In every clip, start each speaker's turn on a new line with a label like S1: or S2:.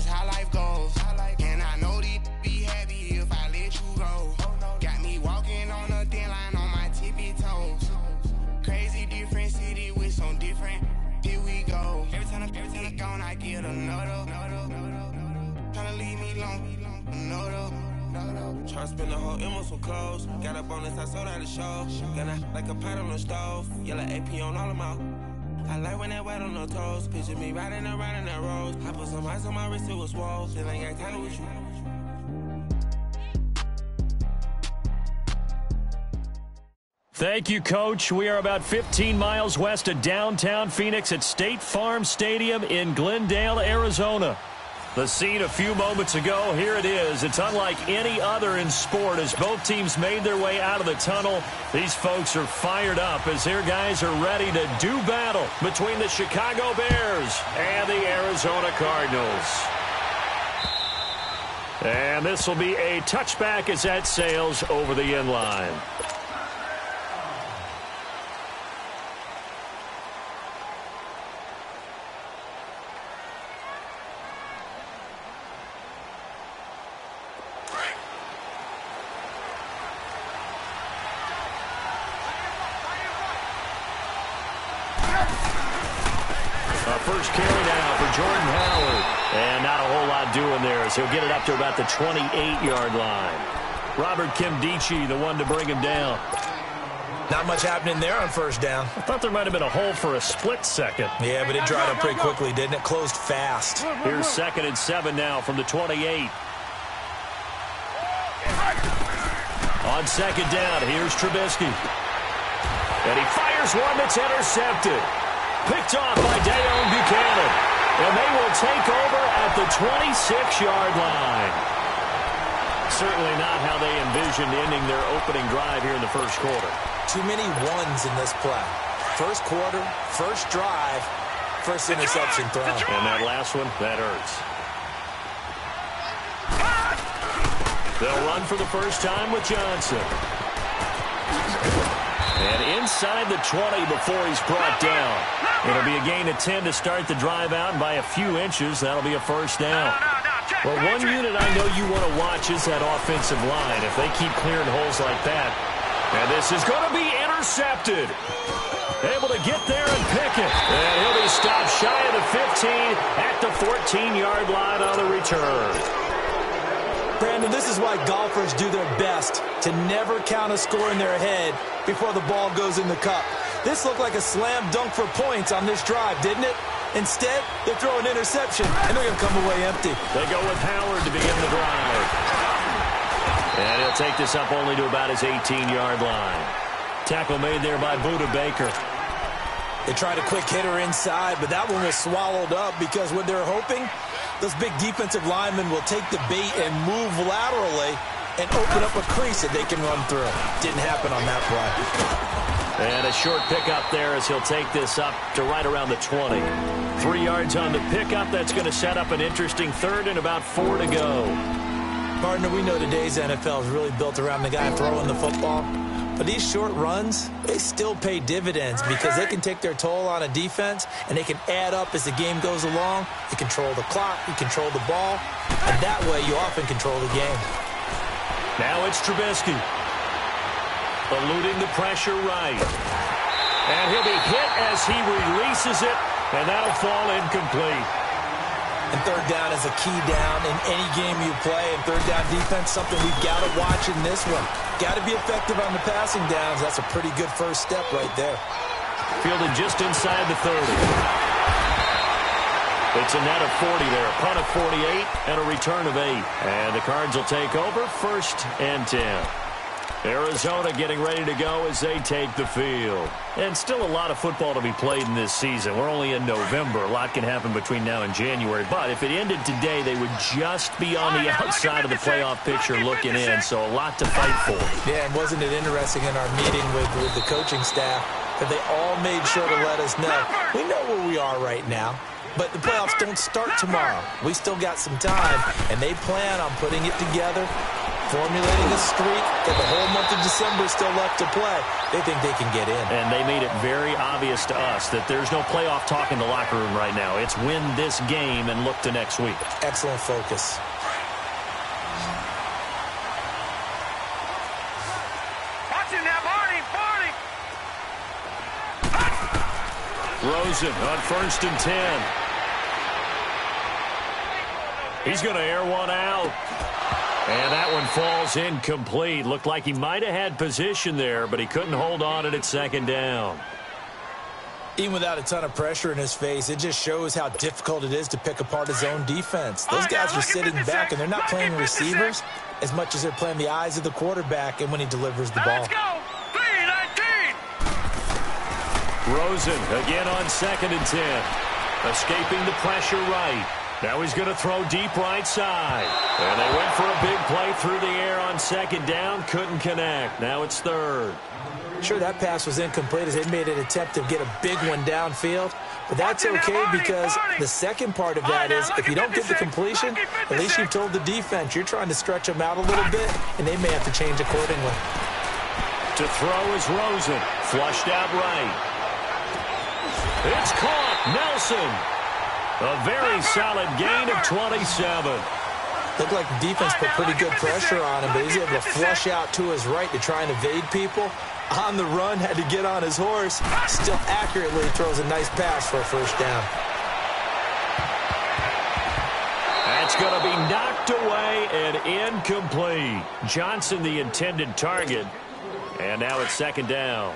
S1: just how life goes. And I know these be happy if I let you go. Got me walking on a thin line on my tippy toes. Crazy different city with some different. Here we go. Every time I gone, I get another. Tryna leave me alone, another. Tryna spend the whole M on some clothes. Got up on this, I sold out the show. Got a, like a pot on the stove. Yellow AP on all of my. I like when that wet on the toes. Picture me riding around in that rose. I put some ice on my wrist, it was swole. Still ain't got time with you.
S2: Thank you, Coach. We are about 15 miles west of downtown Phoenix at State Farm Stadium in Glendale, Arizona. The scene a few moments ago, here it is. It's unlike any other in sport as both teams made their way out of the tunnel. These folks are fired up as their guys are ready to do battle between the Chicago Bears and the Arizona Cardinals. And this will be a touchback as that sails over the end line. First carry now for Jordan Howard. And not a whole lot doing there as he'll get it up to about the 28-yard line. Robert Kimdichie, the one to bring him down.
S3: Not much happening there on first down.
S2: I thought there might have been a hole for a split second.
S3: Yeah, but it dried up pretty quickly, didn't it? Closed fast.
S2: Here's 2nd and 7 now from the 28. On 2nd down, here's Trubisky. And he fires one that's intercepted. Picked off by Deone Bucannon. And they will take over at the 26-yard line. Certainly not how they envisioned ending their opening drive here in the first quarter.
S3: Too many ones in this play. First quarter, first drive, first interception thrown.
S2: And that last one, that hurts. They'll run for the first time with Johnson. And inside the 20 before he's brought down. It'll be a gain of 10 to start the drive out, and by a few inches, that'll be a first down. Well, one unit I know you want to watch is that offensive line. If they keep clearing holes like that. And this is going to be intercepted. Able to get there and pick it. And he'll be stopped shy of the 15 at the 14-yard line on the return.
S3: Brandon, this is why golfers do their best to never count a score in their head before the ball goes in the cup. This looked like a slam dunk for points on this drive, didn't it? Instead, they throw an interception, and they're going to come away empty.
S2: They go with Howard to begin the drive. And he'll take this up only to about his 18-yard line. Tackle made there by Budda Baker.
S3: They tried a quick hitter inside, but that one was swallowed up because what they're hoping, those big defensive linemen will take the bait and move laterally and open up a crease that they can run through. Didn't happen on that play.
S2: And a short pickup there as he'll take this up to right around the 20. 3 yards on the pickup. That's going to set up an interesting third and about 4 to go.
S3: Partner, we know today's NFL is really built around the guy throwing the football. But these short runs, they still pay dividends because they can take their toll on a defense and they can add up as the game goes along. You control the clock, you control the ball, and that way you often control the game.
S2: Now it's Trubisky. Eluding the pressure right. And he'll be hit as he releases it, and that'll fall incomplete.
S3: And third down is a key down in any game you play, and third down defense, something we've got to watch in this one. Got to be effective on the passing downs. That's a pretty good first step right there.
S2: Fielded just inside the 30. It's a net of 40 there, a punt of 48, and a return of 8. And the Cards will take over, 1st and 10. Arizona getting ready to go as they take the field. And still a lot of football to be played in this season. We're only in November. A lot can happen between now and January. But if it ended today, they would just be on the outside of the playoff picture looking in. So a lot to fight for.
S3: Yeah, and wasn't it interesting in our meeting with the coaching staff that they all made sure to let us know. We know where we are right now. But the playoffs don't start tomorrow. We still got some time, and they plan on putting it together formulating a streak, and the whole month of December is still left to play. They think they can get in.
S2: And they made it very obvious to us that there's no playoff talk in the locker room right now. It's win this game and look to next week.
S3: Excellent focus.
S2: Rosen on 1st and 10. He's going to air one out. And that one falls incomplete. Looked like he might have had position there, but he couldn't hold on at 2nd down.
S3: Even without a ton of pressure in his face, it just shows how difficult it is to pick apart his own defense. Those guys are sitting back, and they're not playing receivers as much as they're playing the eyes of the quarterback and when he delivers the ball.
S4: Let's go! 3-19!
S2: Rosen again on 2nd and 10. Escaping the pressure right. Now he's going to throw deep right side. And they went for a big play through the air on 2nd down. Couldn't connect. Now it's 3rd.
S3: Sure, that pass was incomplete as they made an attempt to get a big one downfield. But that's okay because the second part of that is if you don't get the completion, at least you've told the defense you're trying to stretch them out a little bit, and they may have to change accordingly.
S2: To throw is Rosen. Flushed out right. It's caught. Nelson. A very solid gain of 27.
S3: Looked like the defense put pretty good pressure on him, but he's able to flush out to his right to try and evade people. On the run, had to get on his horse. Still accurately throws a nice pass for a 1st down.
S2: That's going to be knocked away and incomplete. Johnson, the intended target. And now it's 2nd down.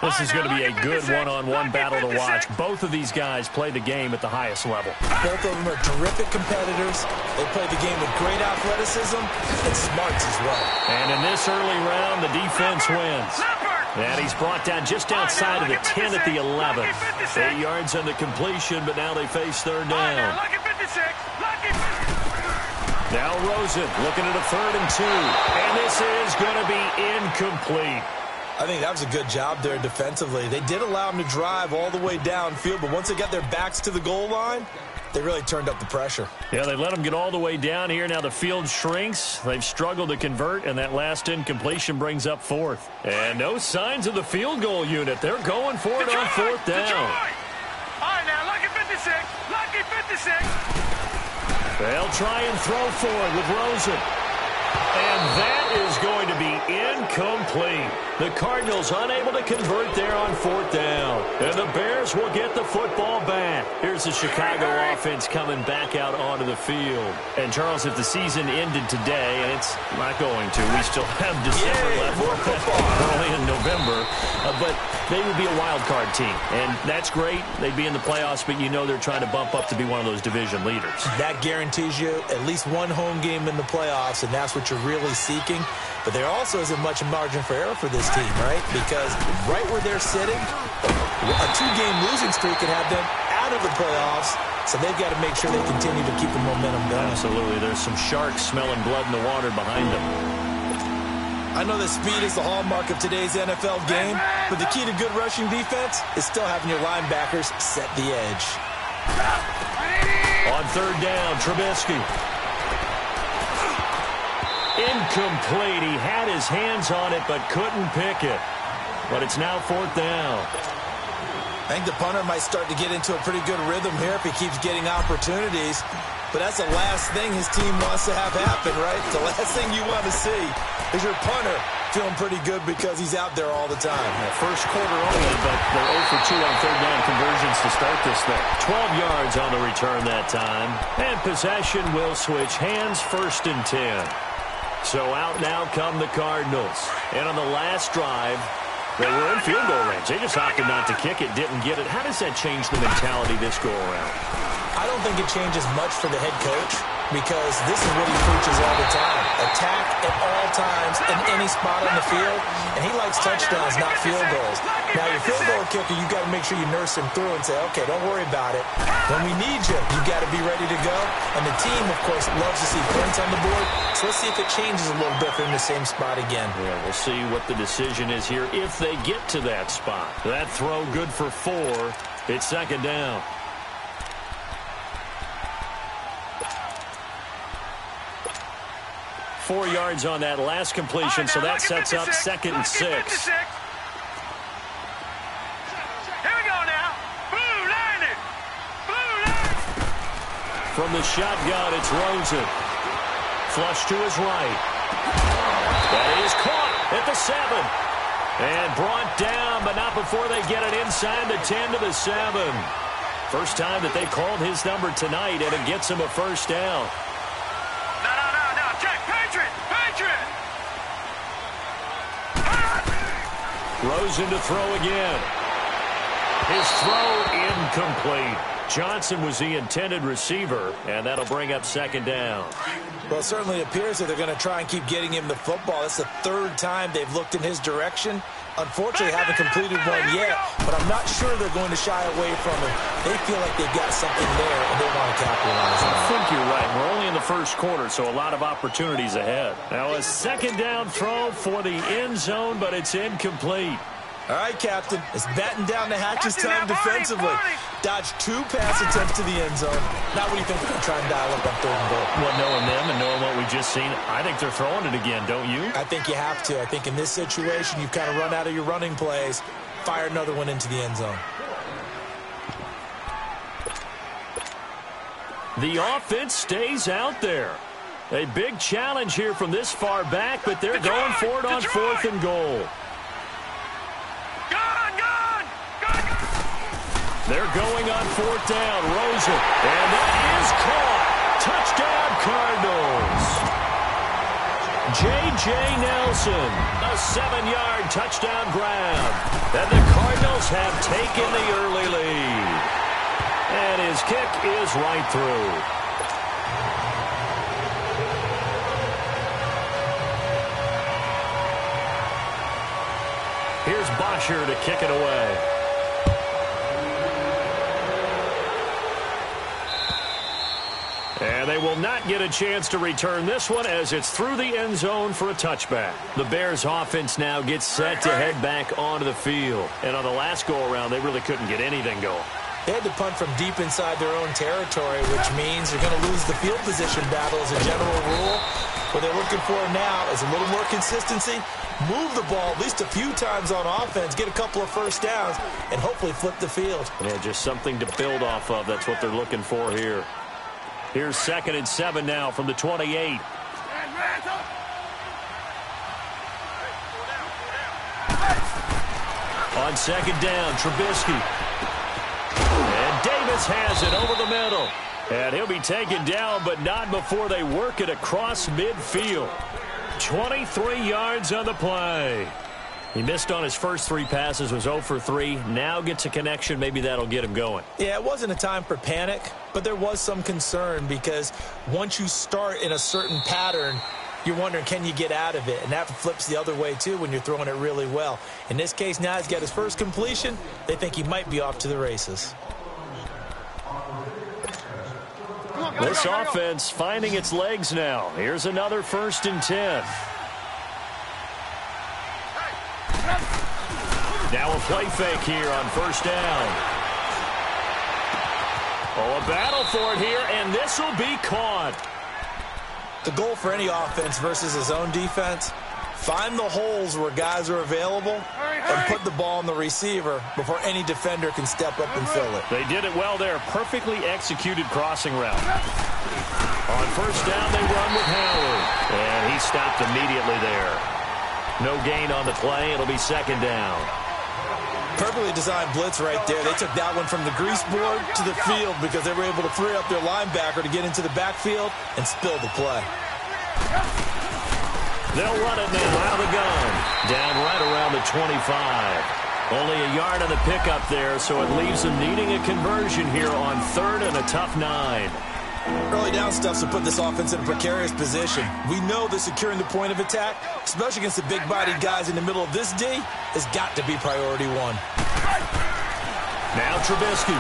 S2: This is going to be a good one-on-one battle to watch. Both of these guys play the game at the highest level.
S3: Both of them are terrific competitors. They play the game with great athleticism and smarts as well.
S2: And in this early round, the defense wins. And he's brought down just outside of the 10 at the 11. 8 yards on the completion, but now they face 3rd down. Now Rosen looking at a 3rd and 2. And this is going to be incomplete.
S3: I think that was a good job there defensively. They did allow him to drive all the way downfield, but once they got their backs to the goal line, they really turned up the pressure.
S2: Yeah, they let them get all the way down here. Now the field shrinks. They've struggled to convert, and that last incompletion brings up 4th. And no signs of the field goal unit. They're going for it on 4th down.
S4: All right, now, lucky 56. Lucky 56.
S2: They'll try and throw for it with Rosen. And that is going to be incomplete. The Cardinals unable to convert there on 4th down. And the Bears will get the football back. Here's the Chicago offense coming back out onto the field. And, Charles, if the season ended today, and it's not going to, we still have December left.
S3: More football.
S2: Early in November. But they would be a wild card team. And that's great. They'd be in the playoffs, but you know they're trying to bump up to be one of those division leaders.
S3: That guarantees you at least one home game in the playoffs, and that's what you're really seeking. But there also isn't much margin for error for this team, right? Because right where they're sitting, a 2-game losing streak could have them out of the playoffs. So they've got to make sure they continue to keep the momentum going.
S2: Absolutely. There's some sharks smelling blood in the water behind them.
S3: I know that speed is the hallmark of today's NFL game, but the key to good rushing defense is still having your linebackers set the edge.
S2: On 3rd down, Trubisky. Incomplete. He had his hands on it, but couldn't pick it. But it's now 4th down.
S3: I think the punter might start to get into a pretty good rhythm here if he keeps getting opportunities. But that's the last thing his team wants to have happen, right? The last thing you want to see is your punter feeling pretty good because he's out there all the time.
S2: First quarter only, but they're 0 for 2 on 3rd down conversions to start this thing. 12 yards on the return that time. And possession will switch hands, 1st and 10. So out now come the Cardinals. And on the last drive, they were in field goal range. They just opted not to kick it, didn't get it. How does that change the mentality this go around?
S3: I don't think it changes much for the head coach because this is what he preaches all the time. Attack at all times in any spot on the field, and he likes touchdowns, not field goals. Now, your field goal kicker, you've got to make sure you nurse him through and say, okay, don't worry about it. When we need you, you've got to be ready to go. And the team, of course, loves to see points on the board. So let's see if it changes a little bit if they're in the same spot again.
S2: Yeah, we'll see what the decision is here if they get to that spot. That throw good for 4. It's 2nd down. 4 yards on that last completion, so that sets up 2nd and 6.
S4: Here we go now. Blue line it. Blue line.
S2: From the shotgun, it's Rosen. Flush to his right. That is caught at the 7. And brought down, but not before they get it inside the 10 to the 7. First time that they've called his number tonight, and it gets him a first down.
S4: No. Check. Patriot.
S2: Rosen to throw again. His throw incomplete. Johnson was the intended receiver, and that'll bring up 2nd down.
S3: Well, it certainly appears that they're going to try and keep getting him the football. That's the 3rd time they've looked in his direction. Unfortunately, haven't completed one yet, but I'm not sure they're going to shy away from him. They feel like they've got something there, and they want to capitalize on it.
S2: I think you're right. We're only in the first quarter, so a lot of opportunities ahead. Now a 2nd down throw for the end zone, but it's incomplete.
S3: All right, Captain. It's batten down the hatches time defensively. Dodged 2 pass attempts to the end zone. Now what do you think they're going to try and dial up on 3rd and goal?
S2: Well, knowing them and knowing what we just seen, I think they're throwing it again, don't you?
S3: I think you have to. I think in this situation, you've kind of run out of your running plays. Fire another one into the end zone.
S2: The offense stays out there. A big challenge here from this far back, but they're going for it on 4th and goal. They're going on 4th down. Rosen. And that is caught. Touchdown, Cardinals. J.J. Nelson. A 7-yard touchdown grab. And the Cardinals have taken the early lead. And his kick is right through. Here's Bosher to kick it away. And they will not get a chance to return this one as it's through the end zone for a touchback. The Bears offense now gets set to head back onto the field. And on the last go-around, they really couldn't get anything going.
S3: They had to punt from deep inside their own territory, which means they're going to lose the field position battle as a general rule. What they're looking for now is a little more consistency, move the ball at least a few times on offense, get a couple of first downs, and hopefully flip the field.
S2: Yeah, just something to build off of. That's what they're looking for here. Here's 2nd and 7 now from the 28. On 2nd down, Trubisky. And Davis has it over the middle. And he'll be taken down, but not before they work it across midfield. 23 yards on the play. He missed on his first 3 passes, was 0 for 3. Now gets a connection. Maybe that'll get him going.
S3: Yeah, it wasn't a time for panic, but there was some concern because once you start in a certain pattern, you're wondering, can you get out of it? And that flips the other way, too, when you're throwing it really well. In this case, now he's got his first completion. They think he might be off to the races.
S2: This offense finding its legs now. Here's another 1st and 10. Now a play fake here on 1st down. Oh, a battle for it here, and this will be caught.
S3: The goal for any offense versus his own defense, find the holes where guys are available and put the ball on the receiver before any defender can step up and fill it.
S2: They did it well there. Perfectly executed crossing route. On 1st down, they run with Howard. And he stopped immediately there. No gain on the play. It'll be 2nd down.
S3: Perfectly designed blitz right there. They took that one from the grease board to the field because they were able to free up their linebacker to get into the backfield and spill the play.
S2: They'll run it now out of the gun. Down right around the 25. Only a yard on the pickup there, so it leaves them needing a conversion here on 3rd and a tough 9.
S3: Early down stuff to put this offense in a precarious position. We know that securing the point of attack, especially against the big-bodied guys in the middle of this D, has got to be priority 1.
S2: Now Trubisky.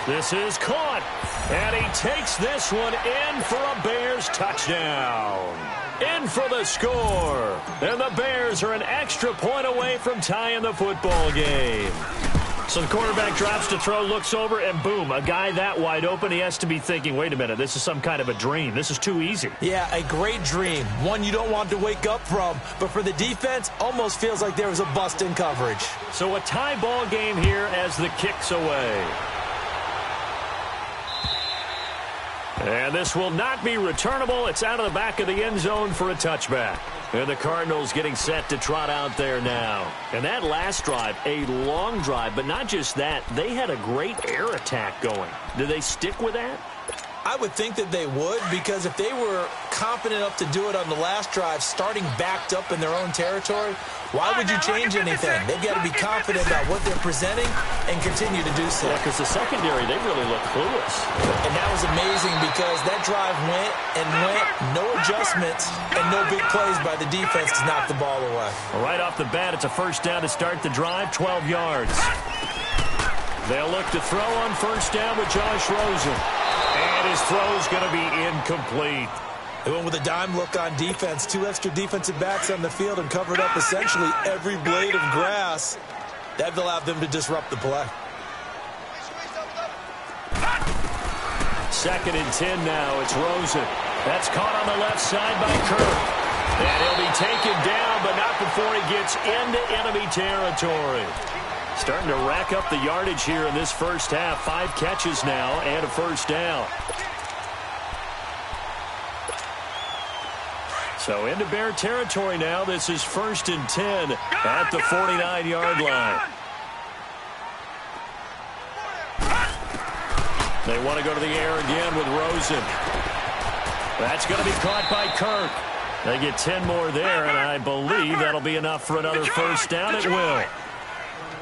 S2: This is caught. And he takes this one in for a Bears touchdown. In for the score. And the Bears are an extra point away from tying the football game. So the quarterback drops to throw, looks over, and boom, a guy that wide open, he has to be thinking, wait a minute, this is some kind of a dream. This is too easy.
S3: Yeah, a great dream. One you don't want to wake up from. But for the defense, almost feels like there was a bust in coverage.
S2: So a tie ball game here as the kick's away. And this will not be returnable. It's out of the back of the end zone for a touchback. And the Cardinals getting set to trot out there now. And that last drive, a long drive, but not just that. They had a great air attack going. Do they stick with that?
S3: I would think that they would, because if they were confident enough to do it on the last drive, starting backed up in their own territory, why would you change anything? They've got to be confident about what they're presenting and continue to do so.
S2: Yeah, because the secondary, they really look clueless.
S3: And that was amazing because that drive went and went, no adjustments, and no big plays by the defense to knock the ball away.
S2: Well, right off the bat, it's a first down to start the drive, 12 yards. They'll look to throw on first down with Josh Rosen. And his throw's going to be incomplete.
S3: They went with a dime look on defense. 2 extra defensive backs on the field and covered up essentially every blade of grass. That allowed them to disrupt the play.
S2: 2nd and 10 now. It's Rosen. That's caught on the left side by Kirk. And he'll be taken down, but not before he gets into enemy territory. Starting to rack up the yardage here in this first half. 5 catches now and a first down. So into Bear territory now. This is 1st and 10 at the 49-yard line. They want to go to the air again with Rosen. That's going to be caught by Kirk. They get 10 more there, and I believe that'll be enough for another first down. It will.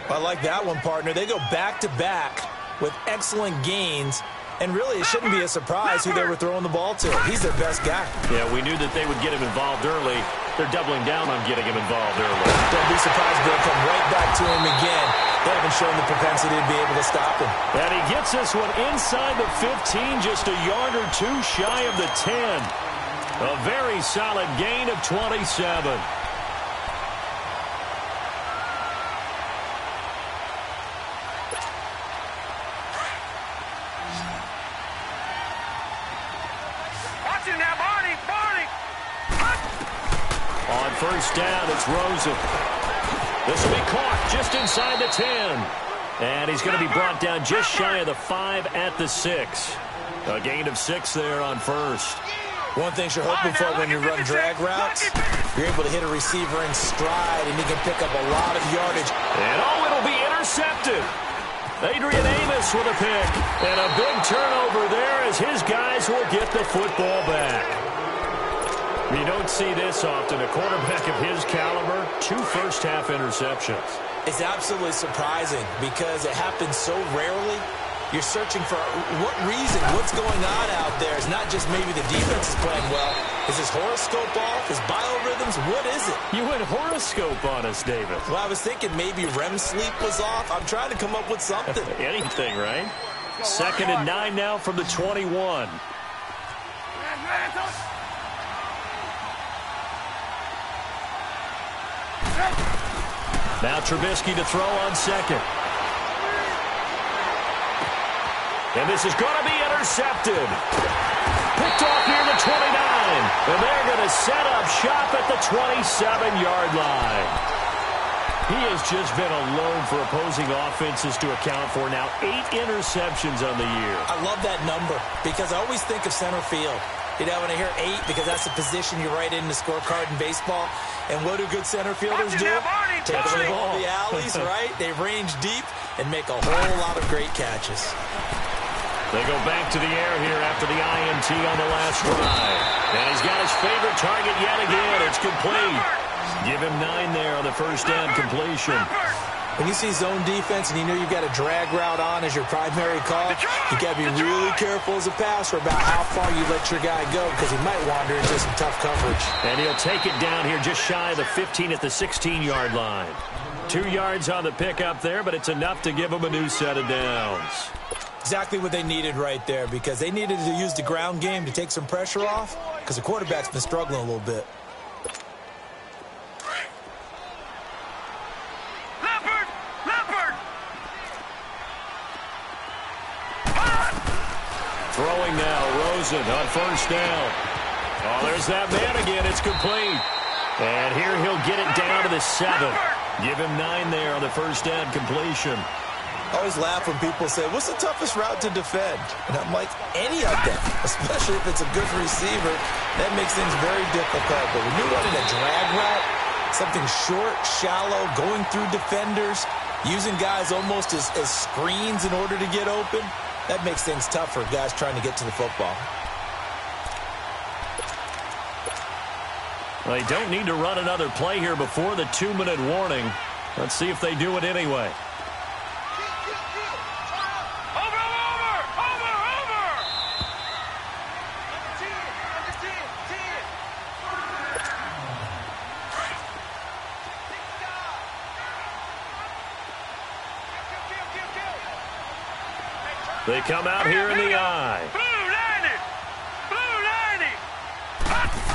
S3: I like that one, partner. They go back-to-back with excellent gains, and really it shouldn't be a surprise who they were throwing the ball to. He's their best guy.
S2: Yeah, we knew that they would get him involved early. They're doubling down on getting him involved early.
S3: Don't be surprised if they'll come right back to him again. They haven't shown the propensity to be able to stop him.
S2: And he gets this one inside the 15, just a yard or two shy of the 10. A very solid gain of 27. On first down, it's Rosen. This will be caught just inside the 10. And he's going to be brought down just shy of the 5 at the 6. A gain of 6 there on first.
S3: One thing you're hoping for when you run drag routes, you're able to hit a receiver in stride, and he can pick up a lot of yardage.
S2: And it'll be intercepted. Adrian Amos with a pick. And a big turnover there as his guys will get the football back. You don't see this often. A quarterback of his caliber, 2 first-half interceptions.
S3: It's absolutely surprising because it happens so rarely. You're searching for what reason, what's going on out there. It's not just maybe the defense is playing well. Is his horoscope off? His biorhythms? What is it?
S2: You went horoscope on us, David.
S3: Well, I was thinking maybe REM sleep was off. I'm trying to come up with something.
S2: Anything, right? 2nd and 9 now from the 21. Now Trubisky to throw on second. And this is going to be intercepted. Picked off near the 29. And they're going to set up shop at the 27-yard line. He has just been alone for opposing offenses to account for now 8 interceptions on the year.
S3: I love that number because I always think of center field. You know, when I hear 8, because that's the position you write in the scorecard in baseball. And what do good center fielders do? Take away all the alleys, right? They range deep and make a whole lot of great catches.
S2: They go back to the air here after the INT on the last drive. And he's got his favorite target yet again. It's complete. Give him 9 there on the first down completion.
S3: When you see zone defense and you know you've got a drag route on as your primary call, you got to be really careful as a passer about how far you let your guy go because he might wander into some tough coverage.
S2: And he'll take it down here just shy of the 15 at the 16-yard line. 2 yards on the pickup there, but it's enough to give him a new set of downs.
S3: Exactly what they needed right there because they needed to use the ground game to take some pressure off because the quarterback's been struggling a little bit.
S2: Throwing now, Rosen on first down. Oh, there's that man again. It's complete. And here he'll get it down to the 7. Give him 9 there on the first down completion.
S3: I always laugh when people say, what's the toughest route to defend? And I'm like, any of them, especially if it's a good receiver. That makes things very difficult. But when you're running a drag route, something short, shallow, going through defenders, using guys almost as screens in order to get open, that makes things tough for guys trying to get to the football.
S2: Well, they don't need to run another play here before the 2-minute warning. Let's see if they do it anyway. They come out here in the eye.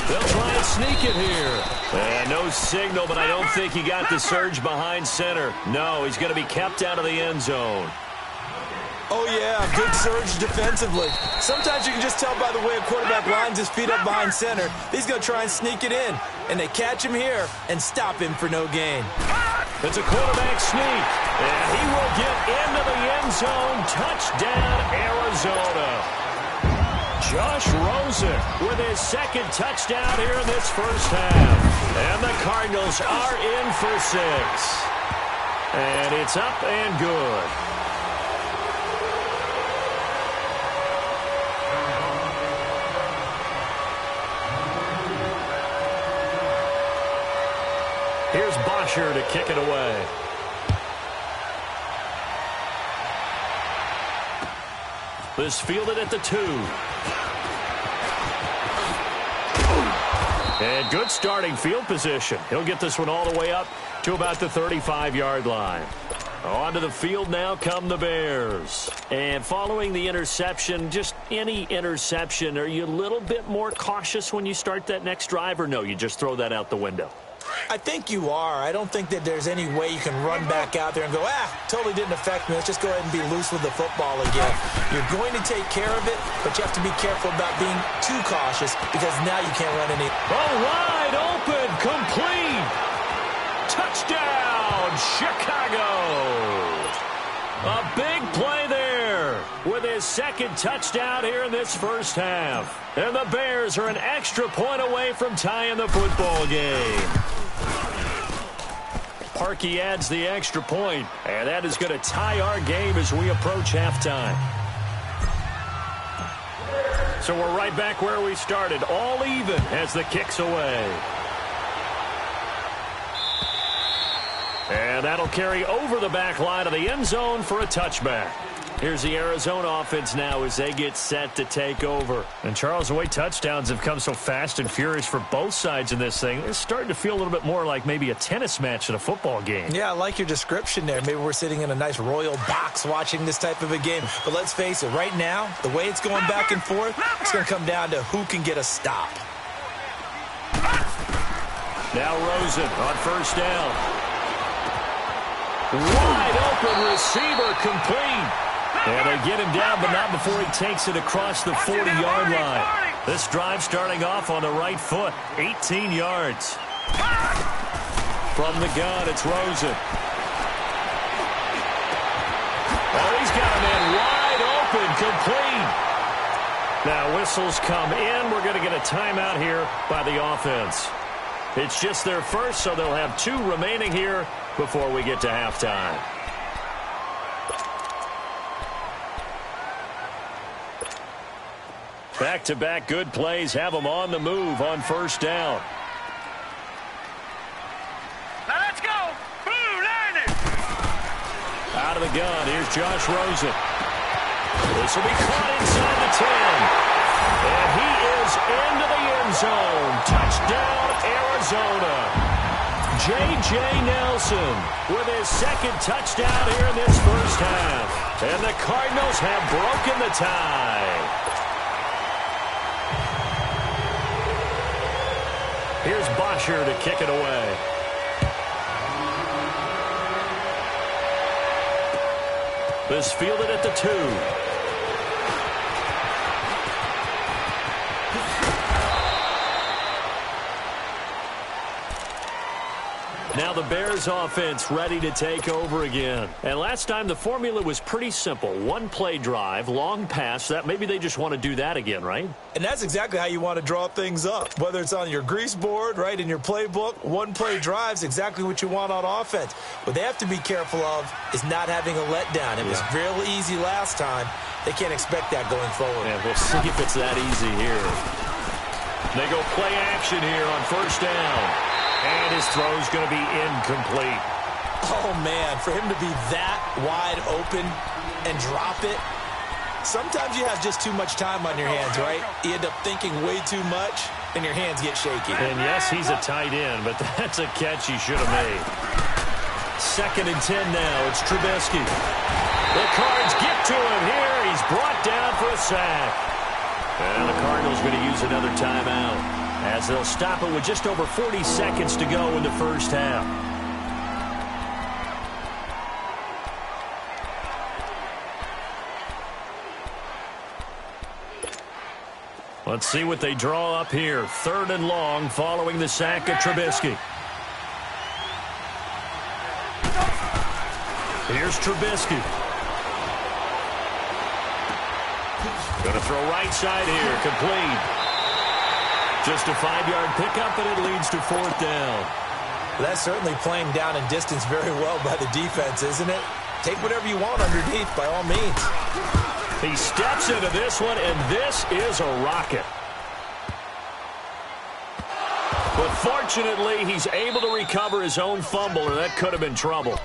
S2: They'll try and sneak it here. And no signal, but I don't think he got the surge behind center. No, he's going to be kept out of the end zone.
S3: Oh, yeah, good surge defensively. Sometimes you can just tell by the way a quarterback lines his feet up behind center. He's going to try and sneak it in. And they catch him here and stop him for no gain.
S2: It's a quarterback sneak, and he will get into the end zone. Touchdown, Arizona. Josh Rosen with his second touchdown here in this first half. And the Cardinals are in for 6. And it's up and good. Here's Bosher to kick it away. This fielded at the 2. And good starting field position. He'll get this one all the way up to about the 35-yard line. Onto the field now come the Bears. And following the interception, just any interception, are you a little bit more cautious when you start that next drive, or no, you just throw that out the window?
S3: I think you are. I don't think that there's any way you can run back out there and go, totally didn't affect me. Let's just go ahead and be loose with the football again. You're going to take care of it, but you have to be careful about being too cautious because now you can't run any.
S2: Oh, wide open, complete. Touchdown, Chicago. A big play there with his second touchdown here in this first half. And the Bears are an extra point away from tying the football game. Parkey adds the extra point, and that is going to tie our game as we approach halftime. So we're right back where we started, all even as the kick's away. And that'll carry over the back line of the end zone for a touchback. Here's the Arizona offense now as they get set to take over. And, Charles, the way touchdowns have come so fast and furious for both sides in this thing, it's starting to feel a little bit more like maybe a tennis match in a football game.
S3: Yeah, I like your description there. Maybe we're sitting in a nice royal box watching this type of a game. But let's face it, right now, the way it's going back and forth, it's going to come down to who can get a stop.
S2: Now Rosen on first down. Wide open receiver complete. And they get him down, but not before he takes it across the 40-yard line. This drive starting off on the right foot, 18 yards. From the gun, it's Rosen. Oh, he's got him in wide open, complete. Now whistles come in. We're going to get a timeout here by the offense. It's just their first, so they'll have 2 remaining here before we get to halftime. Back-to-back good plays have them on the move on first down.
S4: Now let's go. Boom, line it.
S2: Out of the gun, here's Josh Rosen. This will be caught inside the 10. And he is into the end zone. Touchdown, Arizona. J.J. Nelson with his second touchdown here in this first half. And the Cardinals have broken the tie. Here's Bosher to kick it away. This fielded at the 2. the Bears offense ready to take over again. And last time the formula was pretty simple. One play drive, long pass. That maybe they just want to do that again, right?
S3: And that's exactly how you want to draw things up. Whether it's on your grease board, right, in your playbook, one play drive's exactly what you want on offense. What they have to be careful of is not having a letdown. It was real easy last time. They can't expect that going forward.
S2: Yeah, we'll see if it's that easy here. They go play action here on first down. And his throw's going to be incomplete.
S3: Oh, man, for him to be that wide open and drop it. Sometimes you have just too much time on your hands, right? You end up thinking way too much, and your hands get shaky.
S2: And, yes, he's a tight end, but that's a catch he should have made. 2nd and 10 now. It's Trubisky. The Cards get to him here. He's brought down for a sack. And the Cardinals going to use another timeout, as they'll stop it with just over 40 seconds to go in the first half. Let's see what they draw up here. 3rd and long following the sack of Trubisky. Here's Trubisky. Going to throw right side here. Complete. Just a 5-yard pickup, and it leads to 4th down.
S3: That's certainly playing down in distance very well by the defense, isn't it? Take whatever you want underneath, by all means.
S2: He steps into this one, and this is a rocket. But fortunately, he's able to recover his own fumble, and that could have been trouble.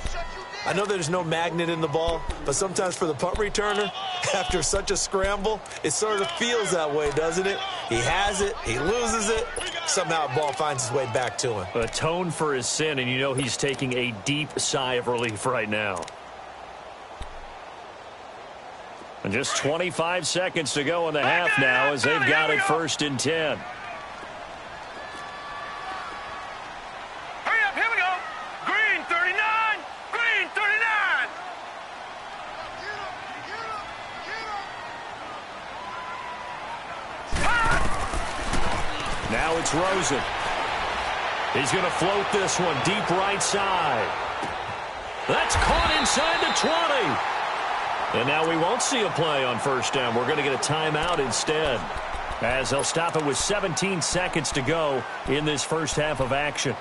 S3: I know there's no magnet in the ball, but sometimes for the punt returner, after such a scramble, it sort of feels that way, doesn't it? He has it, he loses it, somehow the ball finds its way back to him.
S2: Atone for his sin, and you know he's taking a deep sigh of relief right now. And just 25 seconds to go in the half now, as they've got it 1st and 10.
S4: Hurry up, here we go. Green 39, green 39.
S2: Now it's Rosen. He's going to float this one deep right side. That's caught inside the 20. And now we won't see a play on first down. We're going to get a timeout instead, as they'll stop it with 17 seconds to go in this first half of action.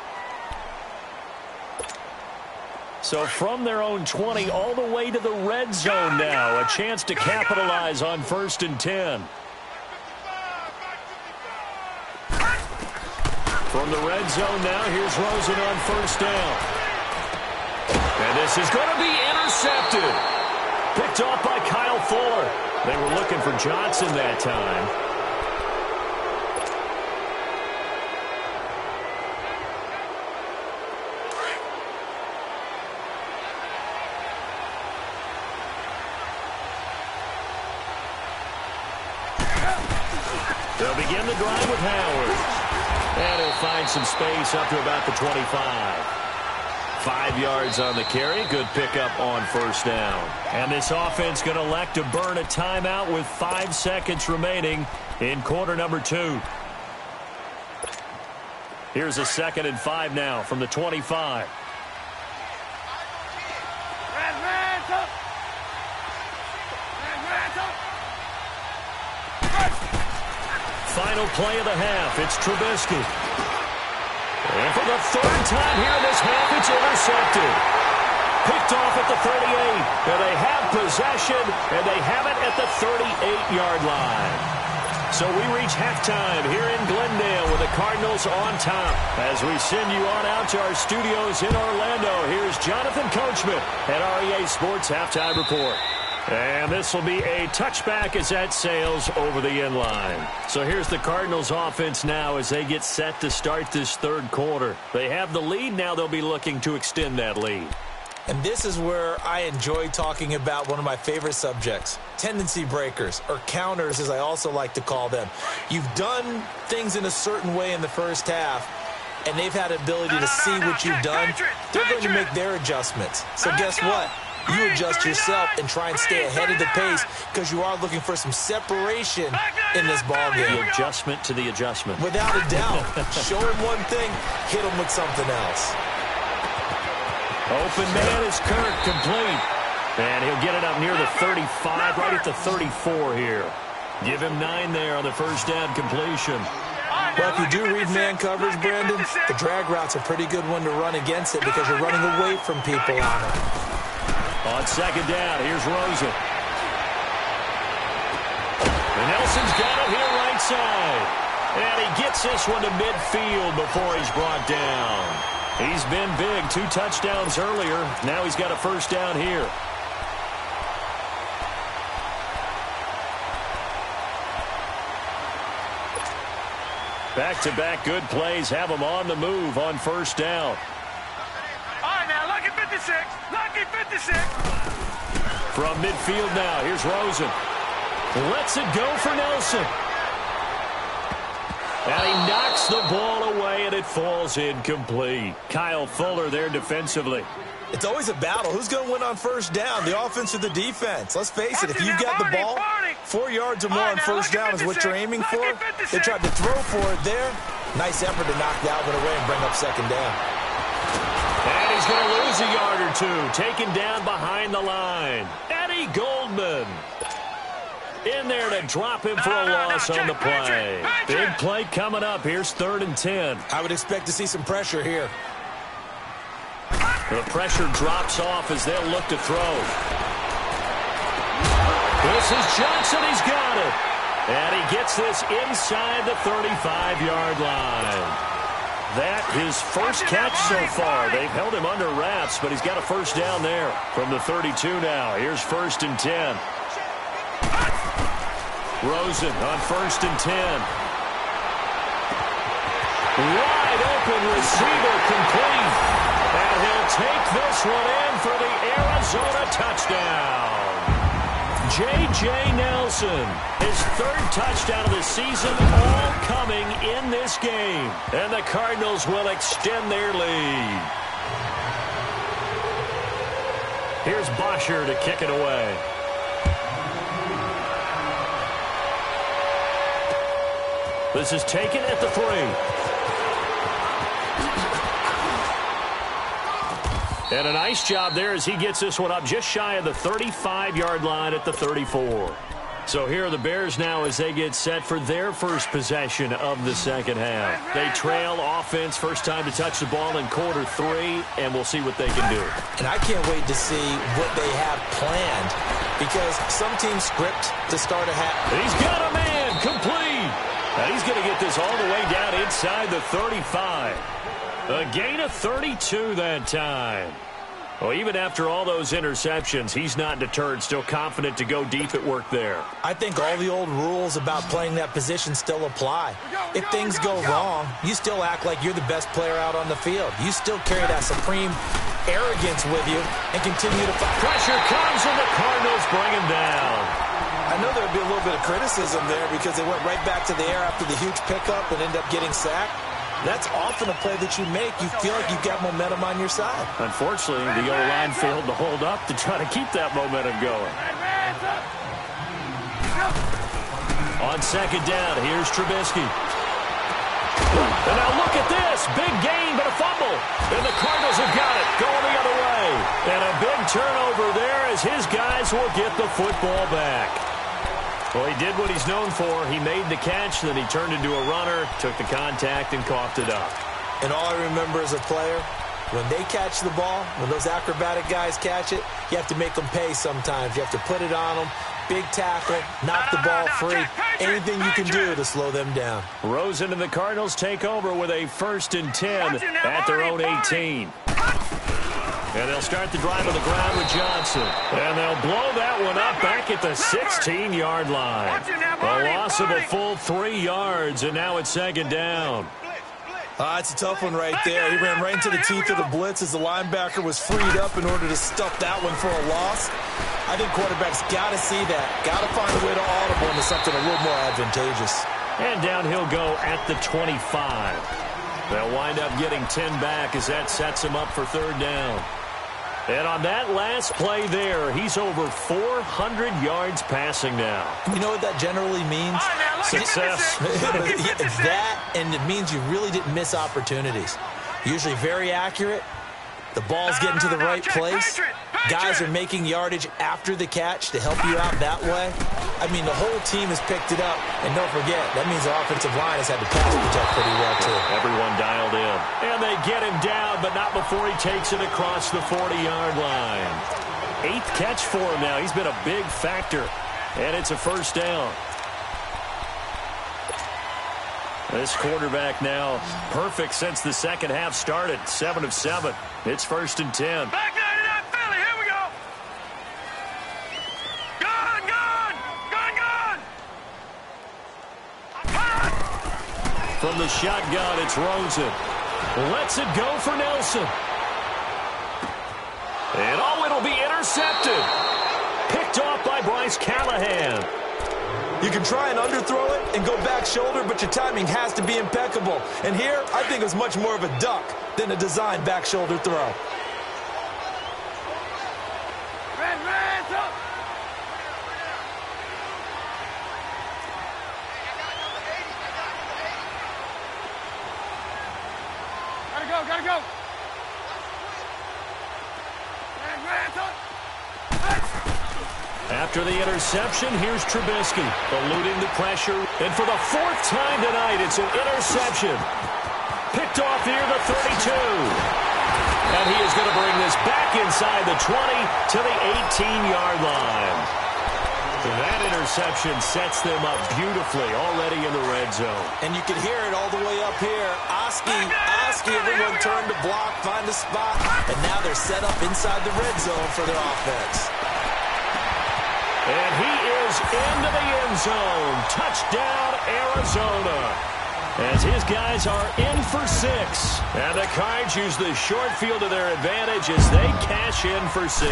S2: So from their own 20 all the way to the red zone now, a chance to capitalize on 1st and 10. From the red zone now, here's Rosen on first down. And this is going to be intercepted. Picked off by Kyle Fuller. They were looking for Johnson that time. They'll begin the drive with Howard. And he'll find some space up to about the 25. 5 yards on the carry. Good pickup on first down. And this offense going to elect to burn a timeout with 5 seconds remaining in quarter number 2. Here's a 2nd and 5 now from the 25. Final play of the half. It's Trubisky. And for the 3rd time here in this half, it's intercepted. Picked off at the 38. And they have possession, and they have it at the 38-yard line. So we reach halftime here in Glendale with the Cardinals on top. As we send you on out to our studios in Orlando, here's Jonathan Coachman at REA Sports Halftime Report. And this will be a touchback as that sails over the end line. So here's the Cardinals offense now as they get set to start this 3rd quarter. They have the lead. Now they'll be looking to extend that lead.
S3: And this is where I enjoy talking about one of my favorite subjects, tendency breakers, or counters as I also like to call them. You've done things in a certain way in the first half, and they've had the ability to see what you've done. They're going to make their adjustments. So guess what? You adjust yourself and try and stay ahead of the pace because you are looking for some separation in this ballgame.
S2: The adjustment to the adjustment.
S3: Without a doubt. Show him one thing, hit him with something else.
S2: Open man is Kirk, complete. And he'll get it up near the 35, right at the 34 here. Give him 9 there on the first down completion.
S3: Well, if you do read man coverage, Brandon, the drag route's a pretty good one to run against it because you're running away from people on it.
S2: On second down, here's Rosen. And Nelson's got it here right side. And he gets this one to midfield before he's brought down. He's been big, 2 touchdowns earlier. Now he's got a first down here. Back-to-back good plays have him on the move on first down.
S4: All right, now, lucky 56. Lucky 56.
S2: From midfield now, here's Rosen. Lets it go for Nelson. And he knocks the ball away, and it falls incomplete. Kyle Fuller there defensively.
S3: It's always a battle. Who's going to win on first down, the offense or the defense? Let's face it, if you've got the ball, 4 yards or more on first down is what you're aiming for. They tried to throw for it there. Nice effort to knock Dalvin away and bring up second down.
S2: And he's going to lose a yard or 2. Taken down behind the line. Eddie Goldman in there to drop him for a loss on the play. Big play coming up. Here's 3rd and 10.
S3: I would expect to see some pressure here.
S2: The pressure drops off as they'll look to throw. This is Johnson. He's got it. And he gets this inside the 35-yard line. That his first catch so far. They've held him under wraps, but he's got a first down there from the 32 now. Here's 1st and 10. Rosen on 1st and 10. Wide open receiver, complete. And he'll take this one in for the Arizona touchdown. J.J. Nelson, his 3rd touchdown of the season, all coming in this game. And the Cardinals will extend their lead. Here's Bosher to kick it away. This is taken at the 3. And a nice job there as he gets this one up just shy of the 35-yard line at the 34. So here are the Bears now as they get set for their first possession of the second half. They trail offense, first time to touch the ball in quarter 3, and we'll see what they can do.
S3: And I can't wait to see what they have planned because some teams script to start a half.
S2: He's got a man, complete. Now he's going to get this all the way down inside the 35. A gain of 32 that time. Well, even after all those interceptions, he's not deterred, still confident to go deep at work there.
S3: I think all the old rules about playing that position still apply. If things go wrong, you still act like you're the best player out on the field. You still carry that supreme arrogance with you and continue to fight.
S2: Pressure comes and the Cardinals bring him down.
S3: I know there would be a little bit of criticism there because they went right back to the air after the huge pickup and ended up getting sacked. That's often a play that you make. You feel like you've got momentum on your side.
S2: Unfortunately, the O-line failed to hold up to try to keep that momentum going. On second down, here's Trubisky. And now look at this. Big gain, but a fumble. And the Cardinals have got it, going the other way. And a big turnover there as his guys will get the football back. Well, he did what he's known for. He made the catch, then he turned into a runner, took the contact, and coughed it up.
S3: And all I remember as a player, when they catch the ball, when those acrobatic guys catch it, you have to make them pay sometimes. You have to put it on them, big tackle, knock the ball free, anything you can do to slow them down.
S2: Rosen and the Cardinals take over with a 1st and 10 at their own 18. And they'll start the drive on the ground with Johnson. And they'll blow that one up back at the 16-yard line. A loss of a full 3 yards, and now it's second down.
S3: It's a tough one right there. He ran right into the teeth of the blitz as the linebacker was freed up in order to stuff that one for a loss. I think quarterbacks got to see that. Got to find a way to audible into something a little more advantageous.
S2: And down he'll go at the 25. They'll wind up getting 10 back as that sets him up for third down. And on that last play there, he's over 400 yards passing now.
S3: You know what that generally means?
S2: Success.
S3: That, and it means you really didn't miss opportunities. Usually very accurate. The ball's getting to the right place. Guys are making yardage after the catch to help you out that way. I mean, the whole team has picked it up. And don't forget, that means the offensive line has had to pass protect pretty well, too.
S2: Everyone dialed in. And they get him down, but not before he takes it across the 40-yard line. 8th catch for him now. He's been a big factor. And it's a first down. This quarterback now perfect since the second half started. 7 of 7. It's 1st and 10.
S4: Back 99 Philly, here we go. Gun, gun, gun, gun.
S2: From the shotgun, it's Rosen. Lets it go for Nelson. And it'll be intercepted. Picked off by Bryce Callahan.
S3: You can try and underthrow it and go back shoulder, but your timing has to be impeccable. And here, I think it's much more of a duck than a designed back shoulder throw.
S4: Red, up. Gotta go. Red, up.
S2: After the interception, here's Trubisky, eluding the pressure. And for the 4th time tonight, it's an interception. Picked off near the 32. And he is going to bring this back inside the 20 to the 18-yard line. That interception sets them up beautifully already in the red zone.
S3: And you can hear it all the way up here. Oski, everyone turned to block, find a spot. And now they're set up inside the red zone for their offense.
S2: And he is into the end zone. Touchdown, Arizona. As his guys are in for 6. And the Cards use the short field to their advantage as they cash in for 6.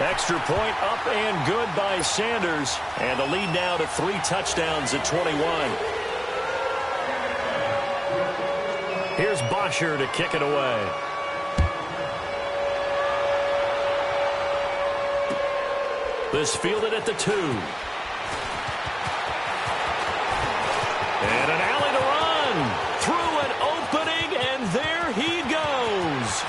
S2: Extra point up and good by Sanders. And the lead now to 3 touchdowns at 21. Here's Bosher to kick it away. This fielded at the 2. And an alley to run. Through an opening, and there he goes.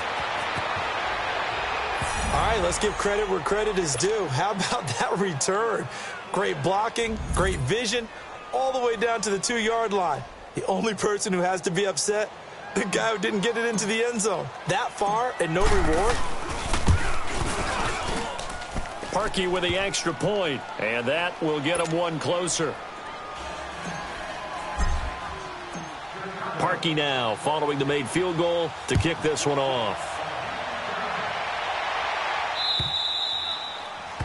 S3: All right, let's give credit where credit is due. How about that return? Great blocking, great vision, all the way down to the 2-yard line. The only person who has to be upset, the guy who didn't get it into the end zone. That far and no reward.
S2: Parkey with the extra point, and that will get him one closer. Parkey now following the made field goal to kick this one off.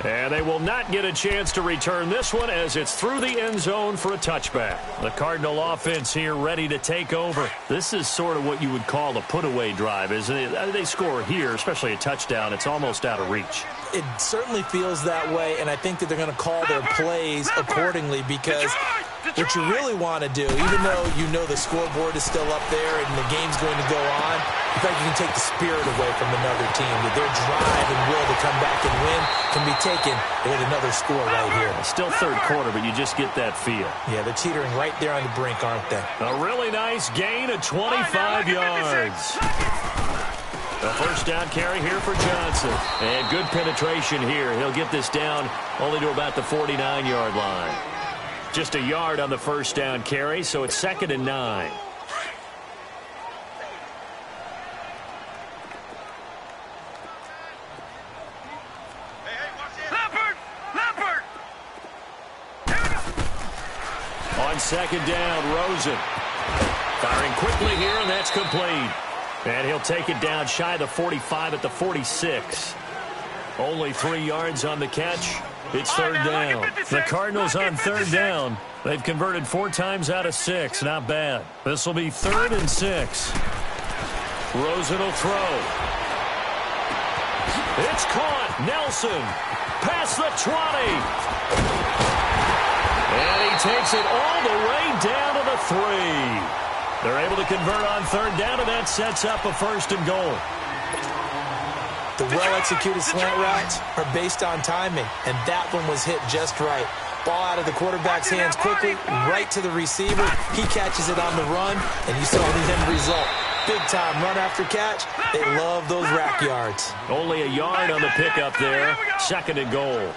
S2: And they will not get a chance to return this one as it's through the end zone for a touchback. The Cardinal offense here ready to take over. This is sort of what you would call a put-away drive, isn't it? They score here, especially a touchdown. It's almost out of reach.
S3: It certainly feels that way, and I think that they're going to call their plays accordingly because what you really want to do, even though you know the scoreboard is still up there and the game's going to go on, in fact, you can take the spirit away from another team. That their drive and will to come back and win can be taken with another score right here.
S2: Still third quarter, but you just get that feel.
S3: Yeah, they're teetering right there on the brink, aren't they?
S2: A really nice gain of 25 yards. A first down carry here for Johnson. And good penetration here. He'll get this down only to about the 49-yard line. Just a yard on the first down carry, so it's 2nd and 9.
S4: Leopard!
S2: On 2nd down, Rosen. Firing quickly here, and that's complete. And he'll take it down shy of the 45 at the 46. Only 3 yards on the catch. It's 3rd down. The Cardinals on 3rd down. They've converted 4 times out of 6. Not bad. This will be 3rd and 6. Rosen will throw. It's caught. Nelson. Past the 20. And he takes it all the way down to the 3. They're able to convert on 3rd down, and that sets up a 1st and goal.
S3: The well-executed slant routes are based on timing, and that one was hit just right. Ball out of the quarterback's hands quickly, right to the receiver. He catches it on the run, and you saw the end result. big-time run after catch. They love those rack yards.
S2: Only a yard on the pickup there. 2nd and goal.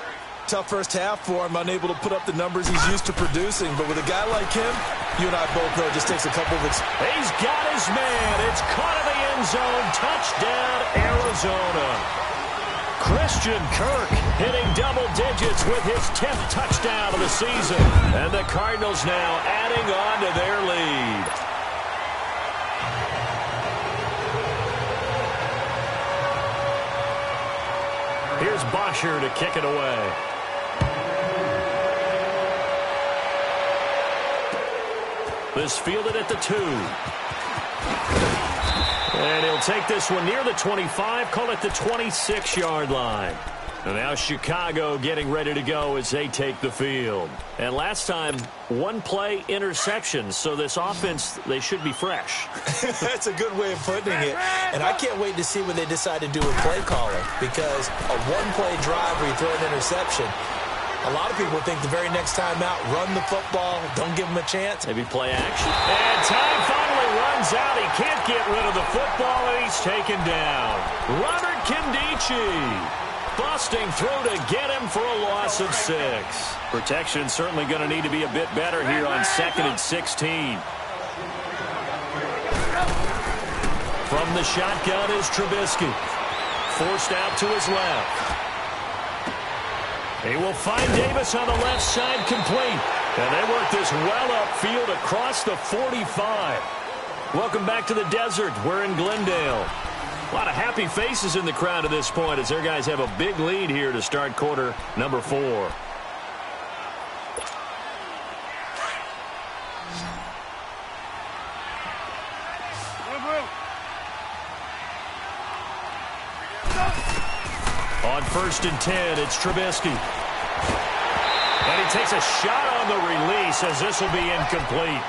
S3: Tough first half for him, unable to put up the numbers he's used to producing. But with a guy like him, you and I both know it just takes a couple of...
S2: He's got his man. It's caught in the end zone. Touchdown, Arizona. Christian Kirk hitting double digits with his 10th touchdown of the season. And the Cardinals now adding on to their lead. Here's Bosher to kick it away. This fielded at the 2. And he'll take this one near the 25, call it the 26-yard line. And now Chicago getting ready to go as they take the field. And last time, 1-play interception, so this offense, they should be fresh.
S3: That's a good way of putting it. And I can't wait to see what they decide to do with play calling, because a 1-play drive where you throw an interception, a lot of people think the very next time out, run the football, don't give them a chance.
S2: Maybe play action. And time finally runs out. He can't get rid of the football, and he's taken down. Robert Kindici busting through to get him for a loss of 6. Protection certainly going to need to be a bit better here on 2nd and 16. From the shotgun is Trubisky. Forced out to his left. He will find Davis on the left side, complete. And they work this well upfield across the 45. Welcome back to the desert. We're in Glendale. A lot of happy faces in the crowd at this point as their guys have a big lead here to start quarter number 4. On 1st and 10, it's Trubisky. And he takes a shot on the release as this will be incomplete.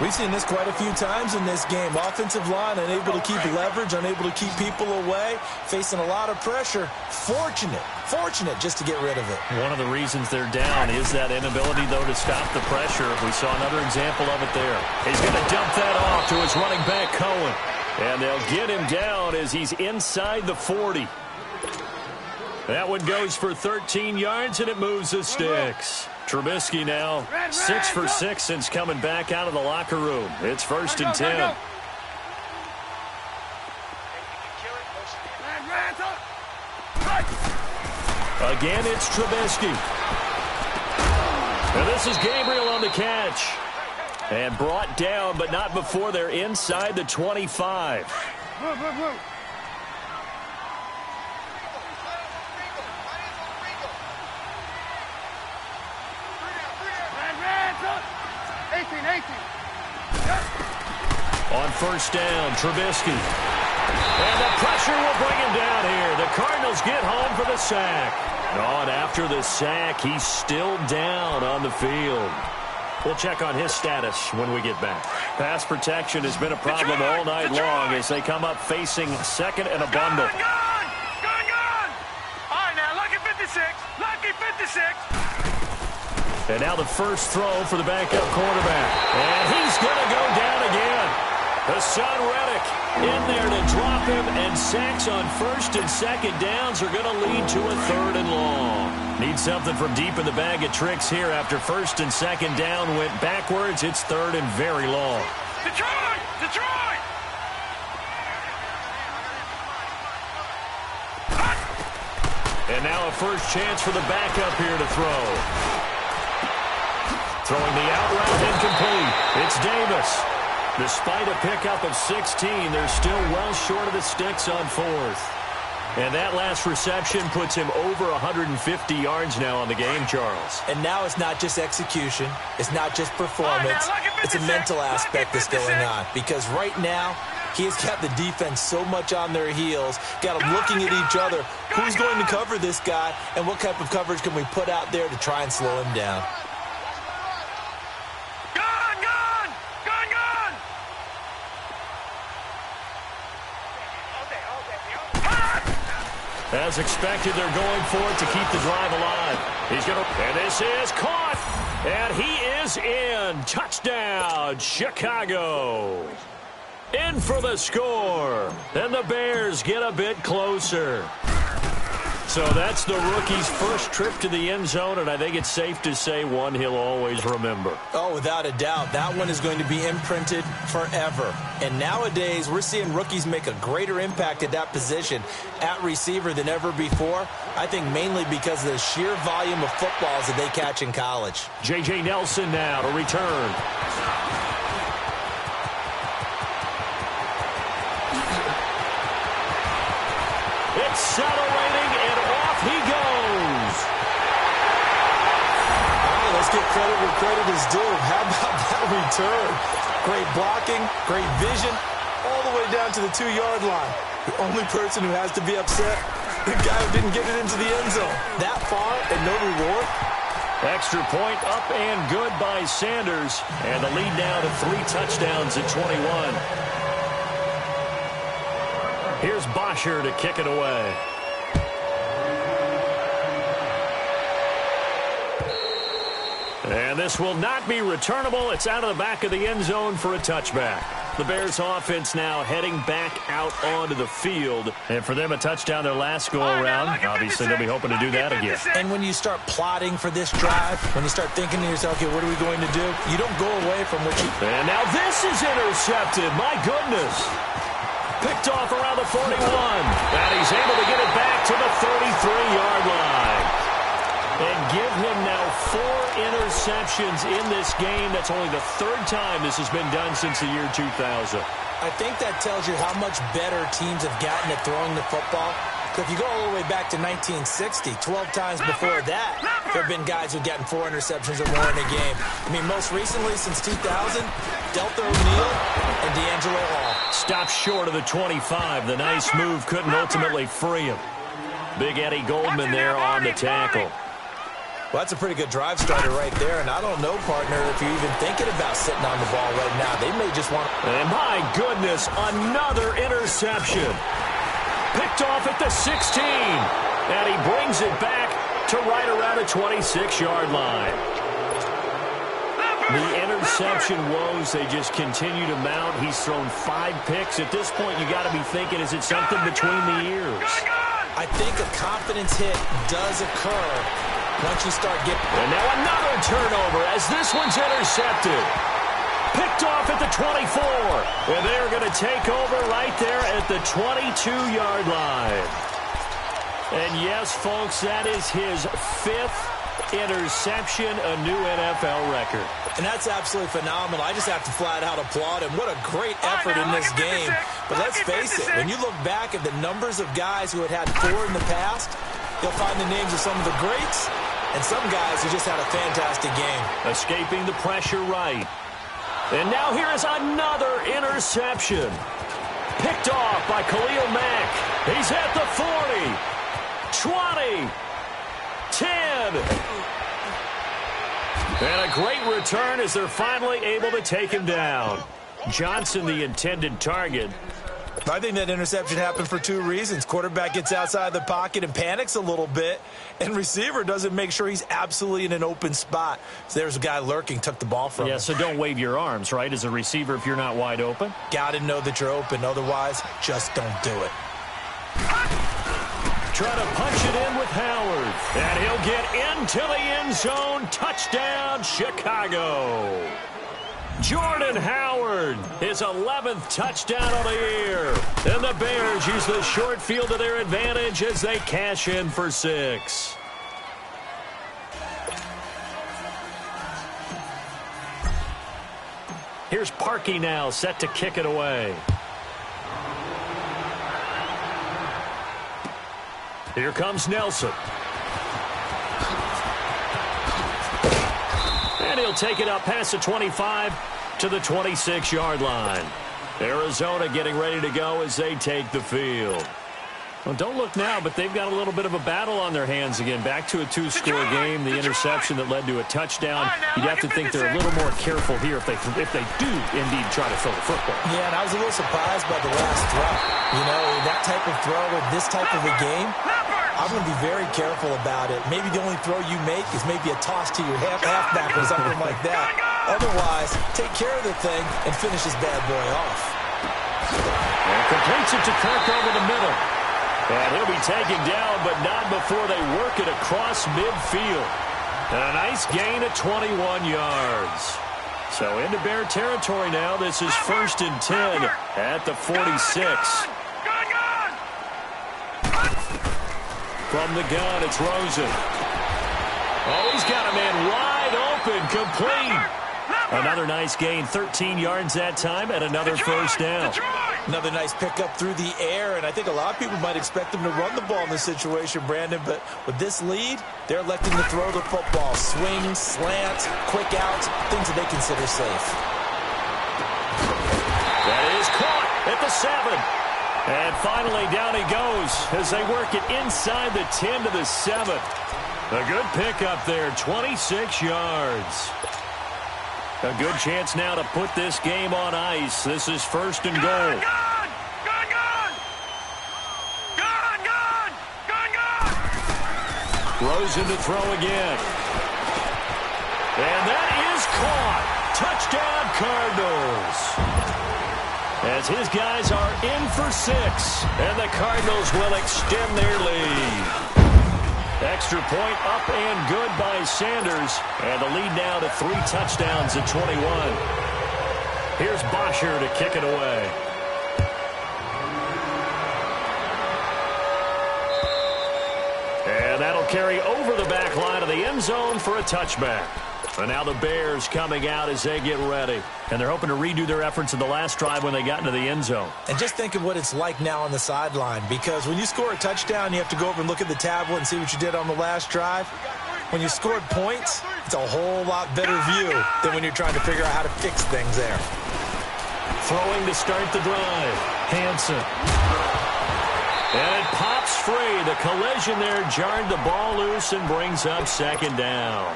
S3: We've seen this quite a few times in this game. Offensive line unable to keep leverage, unable to keep people away, facing a lot of pressure. Fortunate just to get rid of it.
S2: One of the reasons they're down is that inability, though, to stop the pressure. We saw another example of it there. He's going to dump that off to his running back, Cohen. And they'll get him down as he's inside the 40. That one goes for 13 yards, and it moves the sticks. Trubisky now 6 for 6 since coming back out of the locker room. It's 1st and 10. Again, it's Trubisky. And this is Gabriel on the catch. And brought down, but not before they're inside the 25. On 1st down, Trubisky. And the pressure will bring him down here. The Cardinals get home for the sack. And after the sack, he's still down on the field. We'll check on his status when we get back. Pass protection has been a problem all night long as they come up facing 2nd and a bundle.
S4: Gone! All right, now, lucky 56. Lucky 56.
S2: And now the first throw for the backup quarterback. And he's going to go down again. Hassan Reddick in there to drop him, and sacks on 1st and 2nd downs are going to lead to a 3rd and long. Need something from deep in the bag of tricks here after 1st and 2nd down went backwards. It's 3rd and very long.
S4: Detroit!
S2: And now a first chance for the backup here to throw. Throwing the out route incomplete. It's Davis. Despite a pickup of 16, they're still well short of the sticks on 4th. And that last reception puts him over 150 yards now on the game, Charles.
S3: And now it's not just execution. It's not just performance. It's a mental aspect that's going on. Because right now, he has got the defense so much on their heels, got them looking at each other. Who's going to cover this guy, and what type of coverage can we put out there to try and slow him down?
S2: As expected, they're going for it to keep the drive alive. He's going to, and this is caught, and he is in. Touchdown, Chicago. In for the score. And the Bears get a bit closer. So that's the rookie's first trip to the end zone, and I think it's safe to say one he'll always remember.
S3: Oh, without a doubt. That one is going to be imprinted forever. And nowadays, we're seeing rookies make a greater impact at that position at receiver than ever before. I think mainly because of the sheer volume of footballs that they catch in college.
S2: J.J. Nelson now to return. Accelerating, and off he goes.
S3: All right, let's give credit where credit is due. How about that return? Great blocking, great vision, all the way down to the 2-yard line. The only person who has to be upset, the guy who didn't get it into the end zone. That far and no reward.
S2: Extra point up and good by Sanders. And the lead now to 3 touchdowns at 21. Here's Bosher to kick it away. And this will not be returnable. It's out of the back of the end zone for a touchback. The Bears offense now heading back out onto the field. And for them, a touchdown their last go-around. Obviously, they'll be hoping to do that again.
S3: And when you start plotting for this drive, when you start thinking to yourself, okay, what are we going to do? You don't go away from what you...
S2: And now this is intercepted. My goodness. Picked off around the 41. And he's able to get it back to the 33-yard line. And give him now 4 interceptions in this game. That's only the 3rd time this has been done since the year 2000.
S3: I think that tells you how much better teams have gotten at throwing the football. If you go all the way back to 1960, 12 times before that, there have been guys who've gotten 4 interceptions or more in a game. I mean, most recently, since 2000, Delta O'Neal and D'Angelo Hall.
S2: Stopped short of the 25. The nice move couldn't ultimately free him. Big Eddie Goldman there on the tackle.
S3: Well, that's a pretty good drive starter right there, and I don't know, partner, if you're even thinking about sitting on the ball right now. They may just want to...
S2: And my goodness, another interception. Picked off at the 16. And he brings it back to right around the 26-yard line. The interception woes, they just continue to mount. He's thrown 5 picks. At this point, you got to be thinking, is it something between the ears?
S3: I think a confidence hit does occur once you start getting...
S2: And now another turnover as this one's intercepted. Picked off at the 24. And they're going to take over right there at the 22-yard line. And yes, folks, that is his 5th interception, a new NFL record.
S3: And that's absolutely phenomenal. I just have to flat out applaud him. What a great effort in this game. But let's face it, when you look back at the numbers of guys who had 4 in the past, you'll find the names of some of the greats and some guys who just had a fantastic game.
S2: Escaping the pressure right. And now here is another interception. Picked off by Khalil Mack. He's at the 40, 20, 10. And a great return as they're finally able to take him down. Johnson, the intended target.
S3: I think that interception happened for 2 reasons. Quarterback gets outside the pocket and panics a little bit, and receiver doesn't make sure he's absolutely in an open spot. So there's a guy lurking, took the ball from him.
S2: Yeah, so don't wave your arms, right, as a receiver if you're not wide open?
S3: Got to know that you're open. Otherwise, just don't do it.
S2: Try to punch it in with Howard. And he'll get into the end zone. Touchdown, Chicago. Jordan Howard, his 11th touchdown of the year. And the Bears use the short field to their advantage as they cash in for 6. Here's Parkey now, set to kick it away. Here comes Nelson. And he'll take it up past the 25 to the 26-yard line. Arizona getting ready to go as they take the field. Well, don't look now, but they've got a little bit of a battle on their hands again. Back to a 2-score game. The interception that led to a touchdown. You'd have to think they're a little more careful here if they do indeed try to throw the football.
S3: Yeah, and I was a little surprised by the last throw. You know, that type of throw with this type of a game, I'm going to be very careful about it. Maybe the only throw you make is maybe a toss to your halfback or something like that. Otherwise, take care of the thing and finish this bad boy off.
S2: And completes it to Kirk over the middle. And he'll be taken down, but not before they work it across midfield. And a nice gain of 21 yards. So into Bear territory now. This is 1st and 10 at the 46. From the gun, it's Rosen. Oh, he's got a man wide open, complete. Another nice gain, 13 yards that time, and another first down.
S3: Another nice pickup through the air, and I think a lot of people might expect them to run the ball in this situation, Brandon, but with this lead, they're electing to throw the football. Swings, slants, quick outs, things that they consider safe.
S2: That is caught at the 7. And finally down he goes as they work it inside the 10 to the 7. A good pickup there, 26 yards. A good chance now to put this game on ice. This is 1st and goal. Rosen to throw again. And that is caught. Touchdown, Cardinals. As his guys are in for 6, and the Cardinals will extend their lead. Extra point up and good by Sanders. And the lead now to 3 touchdowns at 21. Here's Bosher to kick it away. And that'll carry over the back line of the end zone for a touchback. And now the Bears coming out as they get ready. And they're hoping to redo their efforts in the last drive when they got into the end zone.
S3: And just think of what it's like now on the sideline, because when you score a touchdown, you have to go over and look at the tablet and see what you did on the last drive. When you scored points, it's a whole lot better view than when you're trying to figure out how to fix things there.
S2: Throwing to start the drive. Hansen. And it pops free. The collision there jarred the ball loose and brings up 2nd down.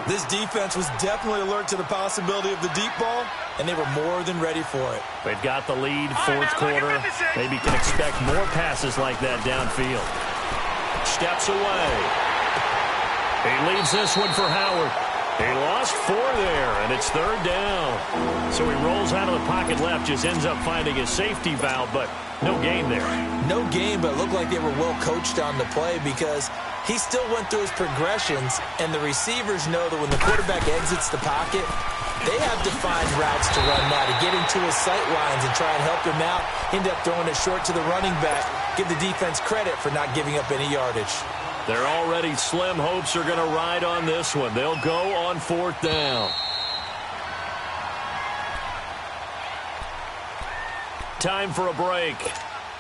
S3: This defense was definitely alert to the possibility of the deep ball, and they were more than ready for it.
S2: They've got the lead, 4th quarter. Maybe can expect more passes like that downfield. Steps away. He leaves this one for Howard. He lost 4 there, and it's 3rd down. So he rolls out of the pocket left, just ends up finding his safety valve, but no gain there.
S3: No gain, but it looked like they were well coached on the play because he still went through his progressions, and the receivers know that when the quarterback exits the pocket, they have to find routes to run now to get into his sight lines and try and help him out. End up throwing it short to the running back. Give the defense credit for not giving up any yardage.
S2: Their already slim hopes are going to ride on this one. They'll go on 4th down. Time for a break.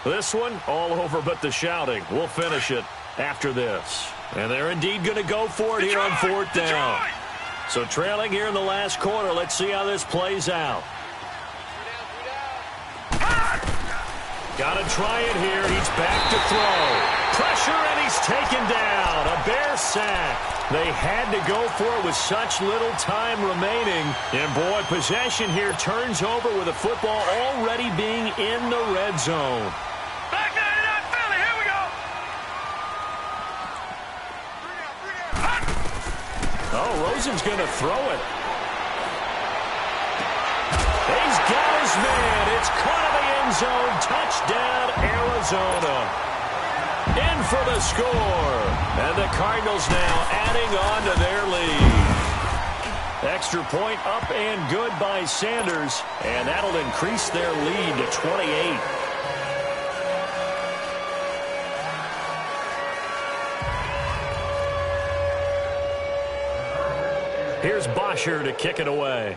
S2: This one, all over but the shouting. We'll finish it after this. And they're indeed going to go for it here on 4th down. So trailing here in the last quarter. Let's see how this plays out. Got to try it here. He's back to throw. Pressure, and he's taken down. A Bear sack. They had to go for it with such little time remaining. And, boy, possession here turns over with the football already being in the red zone.
S4: Back 99 Philly, here we go.
S2: Oh, Rosen's going to throw it. He's got his man. It's caught in the end zone. Touchdown, Arizona. In for the score. And the Cardinals now adding on to their lead. Extra point up and good by Sanders. And that'll increase their lead to 28. Here's Bosher to kick it away.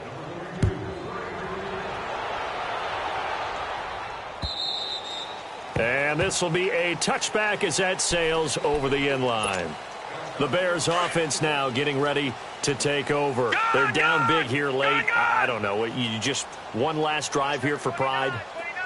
S2: And this will be a touchback as that sails over the end line. The Bears offense now getting ready to take over. They're down big here late. I don't know. You just one last drive here for pride?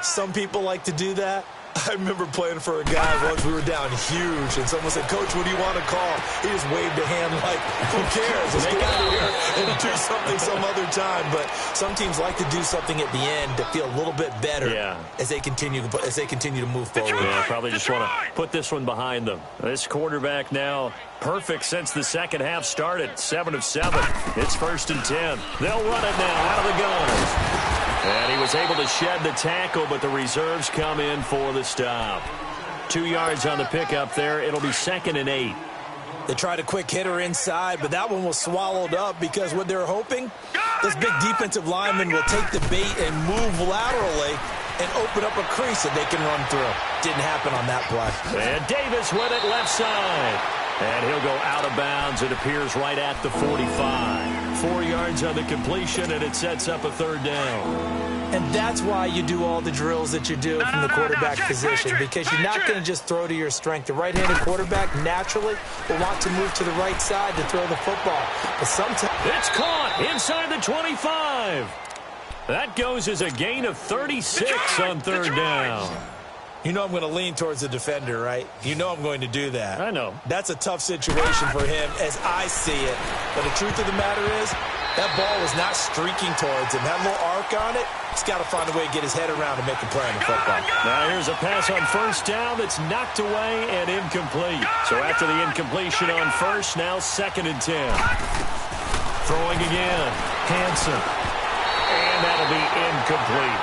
S3: Some people like to do that. I remember playing for a guy once. We were down huge, and someone said, "Coach, what do you want to call?" He just waved a hand like, "Who cares? Let's get out of here and do something some other time." But some teams like to do something at the end to feel a little bit better as they continue to move forward.
S2: Yeah, probably just want to put this one behind them. This quarterback now perfect since the second half started. 7 of 7. It's 1st and 10. They'll run it now out of the gun. And he was able to shed the tackle, but the reserves come in for the stop. 2 yards on the pickup there. It'll be 2nd and 8.
S3: They tried a quick hitter inside, but that one was swallowed up because what they're hoping, this big defensive lineman will take the bait and move laterally and open up a crease that they can run through. Didn't happen on that play.
S2: And Davis with it left side. And he'll go out of bounds. It appears right at the 45. 4 yards on the completion, and it sets up a 3rd down.
S3: And that's why you do all the drills that you do from the quarterback position, because you're not going to just throw to your strength. The right-handed quarterback naturally will want to move to the right side to throw the football. But sometimes
S2: it's caught inside the 25. That goes as a gain of 36 on 3rd down.
S3: You know I'm going to lean towards the defender, right? You know I'm going to do that.
S2: I know.
S3: That's a tough situation for him as I see it. But the truth of the matter is, that ball was not streaking towards him. Had a little arc on it. He's got to find a way to get his head around and make a play on the football.
S2: Now here's a pass on 1st down that's knocked away and incomplete. So after the incompletion on 1st, now 2nd and 10. Throwing again. Hansen. And that'll be incomplete.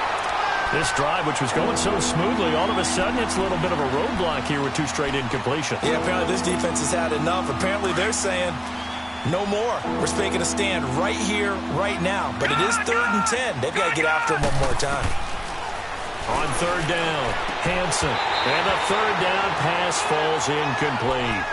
S2: This drive, which was going so smoothly, all of a sudden it's a little bit of a roadblock here with 2 straight incompletions.
S3: Yeah, apparently this defense has had enough. Apparently they're saying, no more. We're making a stand right here, right now. But it is 3rd and 10. They've got to get after him one more time.
S2: On 3rd down, Hansen. And the 3rd down pass falls incomplete.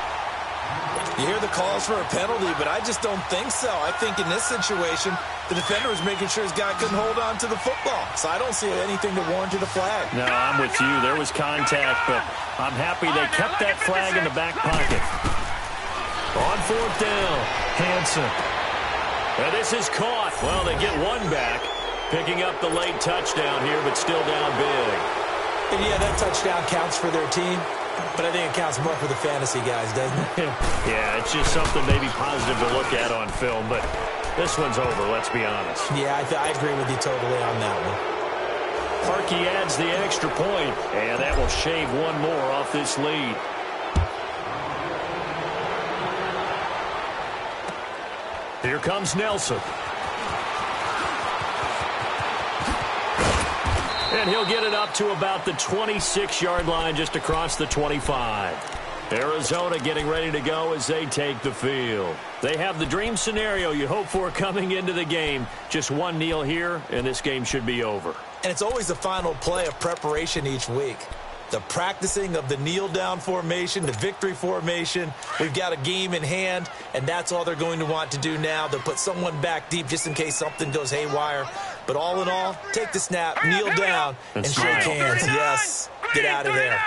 S3: You hear the calls for a penalty, but I just don't think so. I think in this situation, the defender was making sure his guy couldn't hold on to the football. So I don't see anything that warranted a flag.
S2: No, I'm with you. There was contact, but I'm happy they kept that flag in the back pocket. On 4th down, Hansen. And this is caught. Well, they get one back, picking up the late touchdown here, but still down big.
S3: And yeah, that touchdown counts for their team. But I think it counts more for the fantasy guys, doesn't it?
S2: Yeah, it's just something maybe positive to look at on film, but this one's over, let's be honest.
S3: Yeah, I agree with you totally on that one.
S2: Parkey adds the extra point, and that will shave one more off this lead. Here comes Nelson. And he'll get it up to about the 26-yard line, just across the 25. Arizona getting ready to go as they take the field. They have the dream scenario you hope for coming into the game. Just one kneel here, and this game should be over.
S3: And it's always the final play of preparation each week. The practicing of the kneel-down formation, the victory formation. We've got a game in hand, and that's all they're going to want to do now. They'll put someone back deep just in case something goes haywire. But all in all, take the snap, kneel down, and shake hands. Yes, get out of there.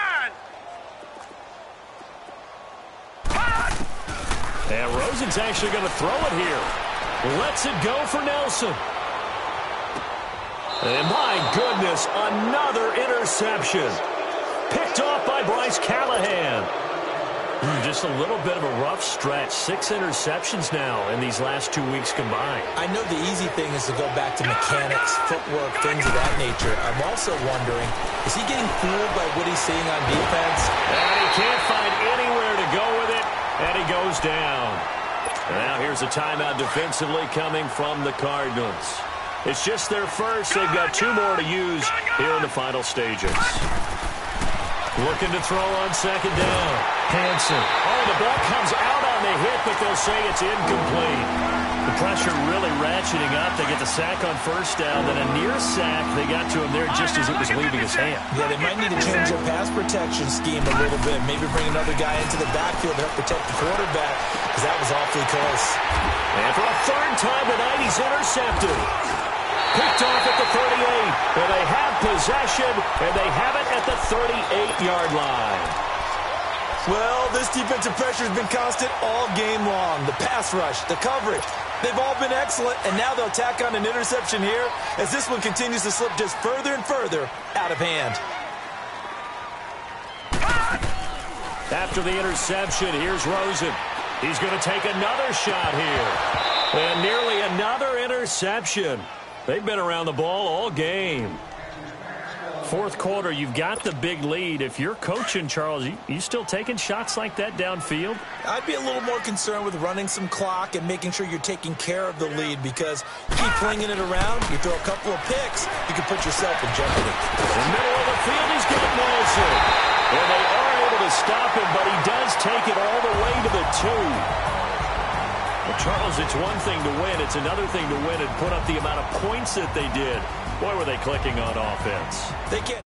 S2: And Rosen's actually going to throw it here. Lets it go for Nelson. And my goodness, another interception. Picked off by Bryce Callahan. Just a little bit of a rough stretch. 6 interceptions now in these last 2 weeks combined.
S3: I know the easy thing is to go back to mechanics, footwork, things of that nature. I'm also wondering, is he getting fooled by what he's seeing on defense?
S2: And he can't find anywhere to go with it, and he goes down. And now here's a timeout defensively coming from the Cardinals. It's just their first. They've got 2 more to use here in the final stages. Looking to throw on 2nd down. Hansen. Oh, the ball comes out on the hit, but they'll say it's incomplete. The pressure really ratcheting up. They get the sack on 1st down, then a near sack. They got to him there just as it was leaving his hand.
S3: Yeah, they might need to change their pass protection scheme a little bit. Maybe bring another guy into the backfield to help protect the quarterback, because that was awfully close.
S2: And for a 3rd time tonight, he's intercepted. Picked off at the 38, and they have possession, and they have it at the 38-yard line.
S3: Well, this defensive pressure has been constant all game long. The pass rush, the coverage, they've all been excellent, and now they'll tack on an interception here as this one continues to slip just further and further out of hand.
S2: After the interception, here's Rosen. He's going to take another shot here, and nearly another interception. They've been around the ball all game. fourth quarter, you've got the big lead. If you're coaching, Charles, you still taking shots like that downfield?
S3: I'd be a little more concerned with running some clock and making sure you're taking care of the lead, because you keep flinging it around, you throw a couple of picks, you can put yourself in jeopardy.
S2: In the middle of the field, he's got Nelson. And they are able to stop him, but he does take it all the way to the 2. Well, Charles, it's one thing to win. It's another thing to win and put up the amount of points that they did. Boy, were they clicking on offense.
S3: They can't.